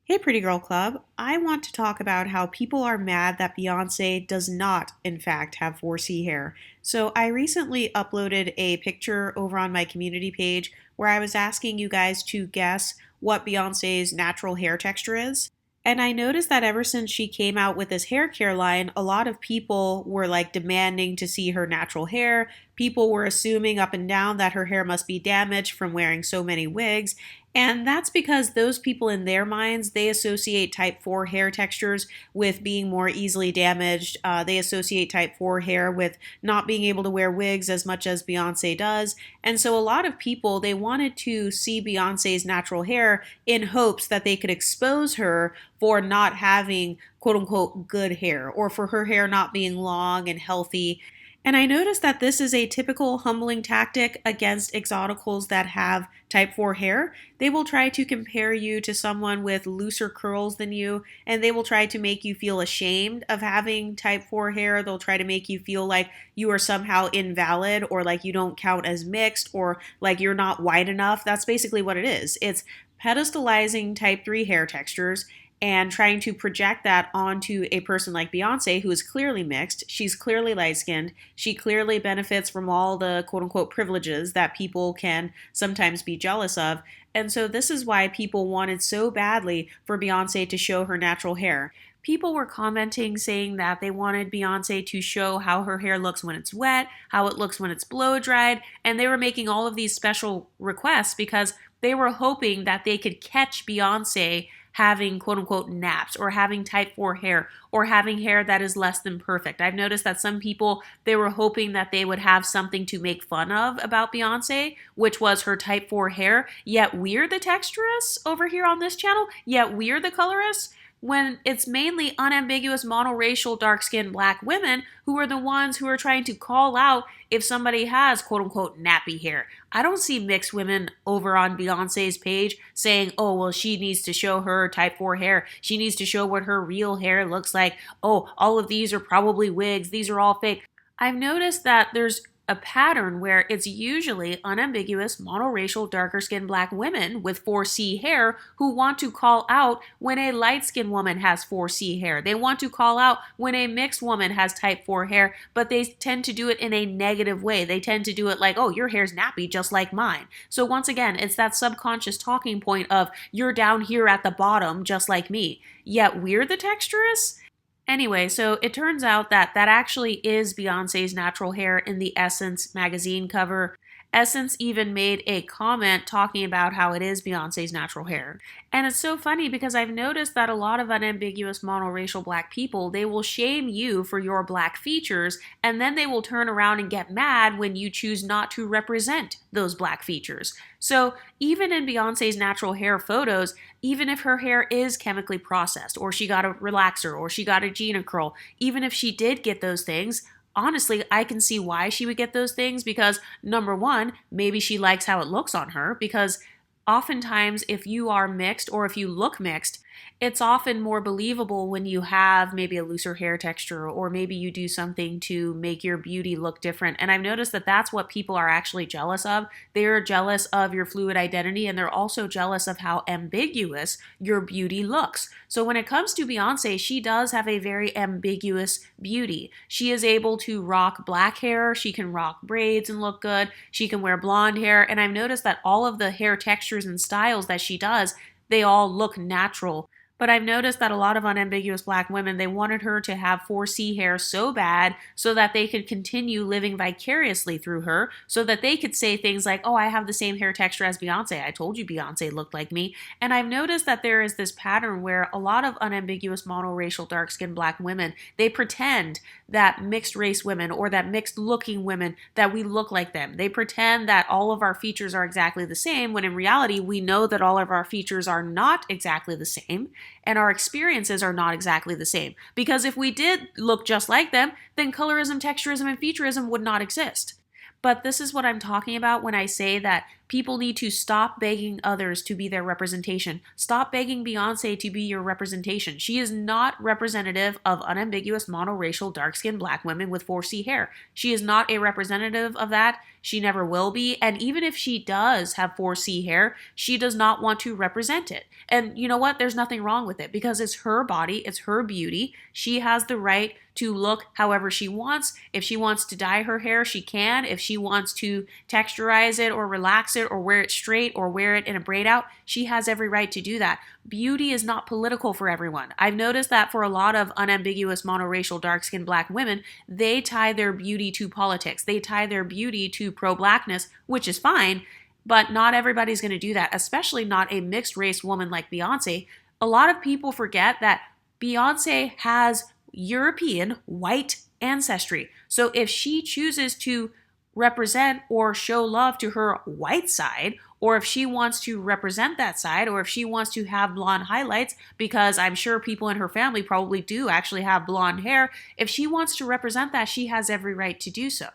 Hey, Pretty Girl Club. I want to talk about how people are mad that Beyonce does not, in fact, have 4C hair. So, I recently uploaded a picture over on my community page where I was asking you guys to guess what Beyonce's natural hair texture is. And I noticed that ever since she came out with this hair care line, a lot of people were like demanding to see her natural hair. People were assuming up and down that her hair must be damaged from wearing so many wigs. And that's because those people in their minds, they associate type 4 hair textures with being more easily damaged. They associate type 4 hair with not being able to wear wigs as much as Beyonce does. And so a lot of people, they wanted to see Beyonce's natural hair in hopes that they could expose her for not having quote unquote good hair or for her hair not being long and healthy. And I noticed that this is a typical humbling tactic against exoticals that have type 4 hair. They will try to compare you to someone with looser curls than you, and they will try to make you feel ashamed of having type 4 hair. They'll try to make you feel like you are somehow invalid or like you don't count as mixed or like you're not white enough. That's basically what it is. It's pedestalizing type 3 hair textures and trying to project that onto a person like Beyonce, who is clearly mixed. She's clearly light skinned. She clearly benefits from all the quote unquote privileges that people can sometimes be jealous of. And so, this is why people wanted so badly for Beyonce to show her natural hair. People were commenting saying that they wanted Beyonce to show how her hair looks when it's wet, how it looks when it's blow dried, and they were making all of these special requests because they were hoping that they could catch Beyonce having quote unquote naps or having type 4 hair or having hair that is less than perfect. I've noticed that some people, they were hoping that they would have something to make fun of about Beyonce, which was her type 4 hair, yet we're the texturists over here on this channel, yet we're the colorists, when it's mainly unambiguous monoracial dark-skinned black women who are the ones who are trying to call out if somebody has quote-unquote nappy hair. I don't see mixed women over on Beyonce's page saying, oh, well, she needs to show her type 4 hair. She needs to show what her real hair looks like. Oh, all of these are probably wigs. These are all fake. I've noticed that there's a pattern where it's usually unambiguous, monoracial, darker skinned black women with 4C hair who want to call out when a light skinned woman has 4C hair. They want to call out when a mixed woman has type 4 hair, but they tend to do it in a negative way. They tend to do it like, oh, your hair's nappy just like mine. So once again, it's that subconscious talking point of you're down here at the bottom just like me, yet we're the texturists. Anyway, so it turns out that that actually is Beyonce's natural hair in the Essence magazine cover. Essence even made a comment talking about how it is Beyonce's natural hair. And it's so funny because I've noticed that a lot of unambiguous monoracial black people, they will shame you for your black features, and then they will turn around and get mad when you choose not to represent those black features. So even in Beyonce's natural hair photos, even if her hair is chemically processed, or she got a relaxer, or she got a Gina curl, even if she did get those things, honestly, I can see why she would get those things because number one, maybe she likes how it looks on her because oftentimes if you are mixed or if you look mixed, it's often more believable when you have maybe a looser hair texture or maybe you do something to make your beauty look different. And I've noticed that that's what people are actually jealous of. They're jealous of your fluid identity and they're also jealous of how ambiguous your beauty looks. So when it comes to Beyonce, she does have a very ambiguous beauty. She is able to rock black hair, she can rock braids and look good, she can wear blonde hair, and I've noticed that all of the hair textures and styles that she does, they all look natural. But I've noticed that a lot of unambiguous black women, they wanted her to have 4C hair so bad so that they could continue living vicariously through her, so that they could say things like, oh, I have the same hair texture as Beyonce. I told you Beyonce looked like me. And I've noticed that there is this pattern where a lot of unambiguous monoracial dark-skinned black women, they pretend that mixed race women or that mixed looking women, that we look like them. They pretend that all of our features are exactly the same, when in reality, we know that all of our features are not exactly the same. And our experiences are not exactly the same. Because if we did look just like them, then colorism, texturism, and featureism would not exist. But this is what I'm talking about when I say that People need to stop begging others to be their representation. Stop begging Beyonce to be your representation. She is not representative of unambiguous monoracial dark-skinned black women with 4C hair. She is not a representative of that. She never will be. And even if she does have 4C hair, she does not want to represent it. And you know what? There's nothing wrong with it because it's her body, it's her beauty. She has the right to look however she wants. If she wants to dye her hair, she can. If she wants to texturize it or relax it or wear it straight or wear it in a braid out, she has every right to do that. Beauty is not political for everyone. I've noticed that for a lot of unambiguous monoracial dark-skinned black women, they tie their beauty to politics. They tie their beauty to pro-blackness, which is fine, but not everybody's going to do that, especially not a mixed race woman like Beyonce. A lot of people forget that Beyonce has European white ancestry. So if she chooses to represent or show love to her white side, or if she wants to represent that side, or if she wants to have blonde highlights, because I'm sure people in her family probably do actually have blonde hair, if she wants to represent that, she has every right to do so.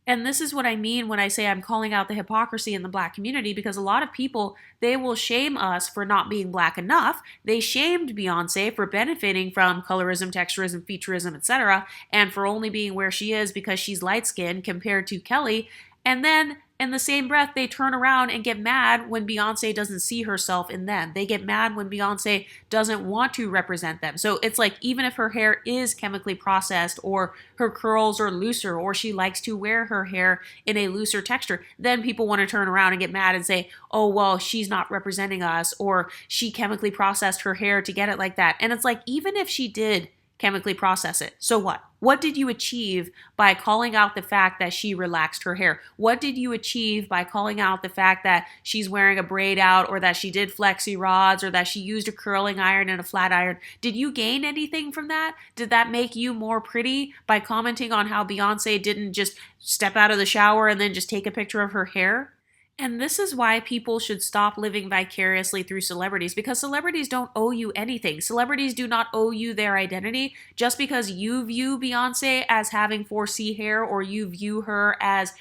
And this is what I mean when I say I'm calling out the hypocrisy in the black community, because a lot of people, they will shame us for not being black enough. They shamed Beyonce for benefiting from colorism, texturism, featureism, etc., and for only being where she is because she's light-skinned compared to Kelly. And then in the same breath, they turn around and get mad when Beyonce doesn't see herself in them. They get mad when Beyonce doesn't want to represent them. So it's like, even if her hair is chemically processed or her curls are looser or she likes to wear her hair in a looser texture, then people want to turn around and get mad and say, oh, well, she's not representing us, or she chemically processed her hair to get it like that. And it's like, even if she did chemically process it, so what? What did you achieve by calling out the fact that she relaxed her hair? What did you achieve by calling out the fact that she's wearing a braid out, or that she did flexi rods, or that she used a curling iron and a flat iron? Did you gain anything from that? Did that make you more pretty by commenting on how Beyonce didn't just step out of the shower and then just take a picture of her hair? And this is why people should stop living vicariously through celebrities, because celebrities don't owe you anything. Celebrities do not owe you their identity. Just because you view Beyonce as having 4C hair, or you view her as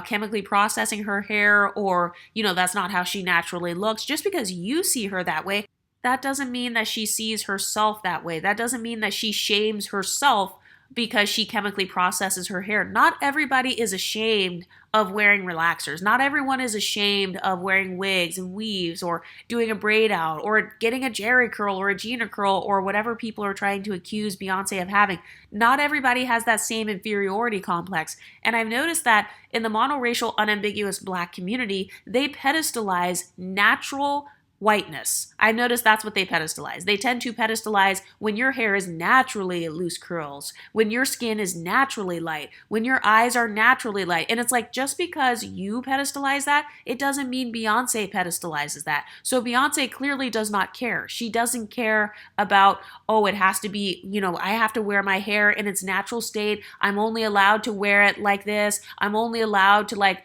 chemically processing her hair, or, that's not how she naturally looks, just because you see her that way, that doesn't mean that she sees herself that way. That doesn't mean that she shames herself because she chemically processes her hair. Not everybody is ashamed of wearing relaxers. Not everyone is ashamed of wearing wigs and weaves, or doing a braid out, or getting a Jerry curl or a Gina curl, or whatever people are trying to accuse Beyonce of having. Not everybody has that same inferiority complex. And I've noticed that in the monoracial, unambiguous black community, they pedestalize natural whiteness. I've noticed that's what they pedestalize. They tend to pedestalize when your hair is naturally loose curls, when your skin is naturally light, when your eyes are naturally light. And it's like, just because you pedestalize that, it doesn't mean Beyonce pedestalizes that. So Beyonce clearly does not care. She doesn't care about, oh, it has to be, I have to wear my hair in its natural state. I'm only allowed to wear it like this. I'm only allowed to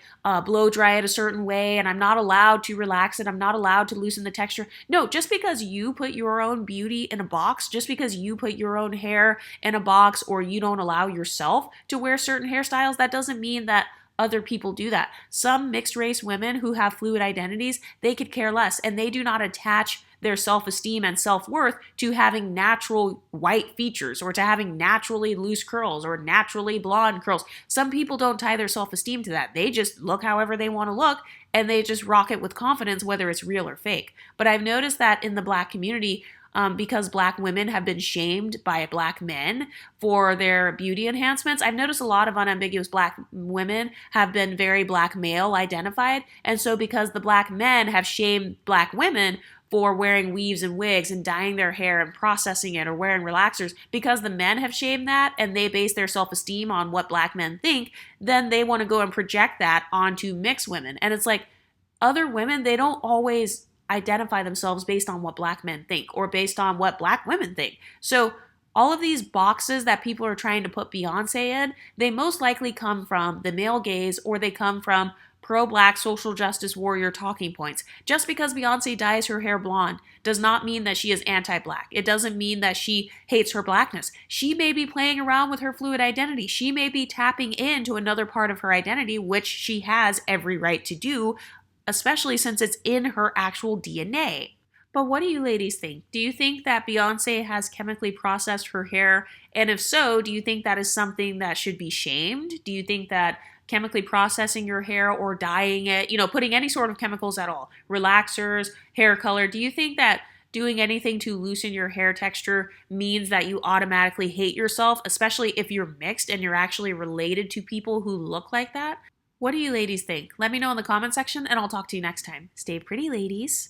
blow dry it a certain way, and I'm not allowed to relax it. I'm not allowed to loosen the texture. No, just because you put your own beauty in a box, just because you put your own hair in a box, or you don't allow yourself to wear certain hairstyles, that doesn't mean that other people do that. Some mixed race women who have fluid identities, they could care less, and they do not attach their self-esteem and self-worth to having natural white features, or to having naturally loose curls, or naturally blonde curls. Some people don't tie their self-esteem to that. They just look however they want to look, and they just rock it with confidence, whether it's real or fake. But I've noticed that in the black community, because black women have been shamed by black men for their beauty enhancements, I've noticed a lot of unambiguous black women have been very black male identified. And so because the black men have shamed black women for wearing weaves and wigs and dyeing their hair and processing it, or wearing relaxers, because the men have shamed that and they base their self-esteem on what black men think, then they want to go and project that onto mixed women. And it's like, other women, they don't always identify themselves based on what black men think, or based on what black women think. So all of these boxes that people are trying to put Beyonce in, they most likely come from the male gaze, or they come from pro-black social justice warrior talking points. Just because Beyonce dyes her hair blonde does not mean that she is anti-black. It doesn't mean that she hates her blackness. She may be playing around with her fluid identity. She may be tapping into another part of her identity, which she has every right to do, especially since it's in her actual DNA. But what do you ladies think? Do you think that Beyonce has chemically processed her hair? And if so, do you think that is something that should be shamed? Do you think that chemically processing your hair or dyeing it, putting any sort of chemicals at all, relaxers, hair color, do you think that doing anything to loosen your hair texture means that you automatically hate yourself, especially if you're mixed and you're actually related to people who look like that? What do you ladies think? Let me know in the comment section and I'll talk to you next time. Stay pretty, ladies.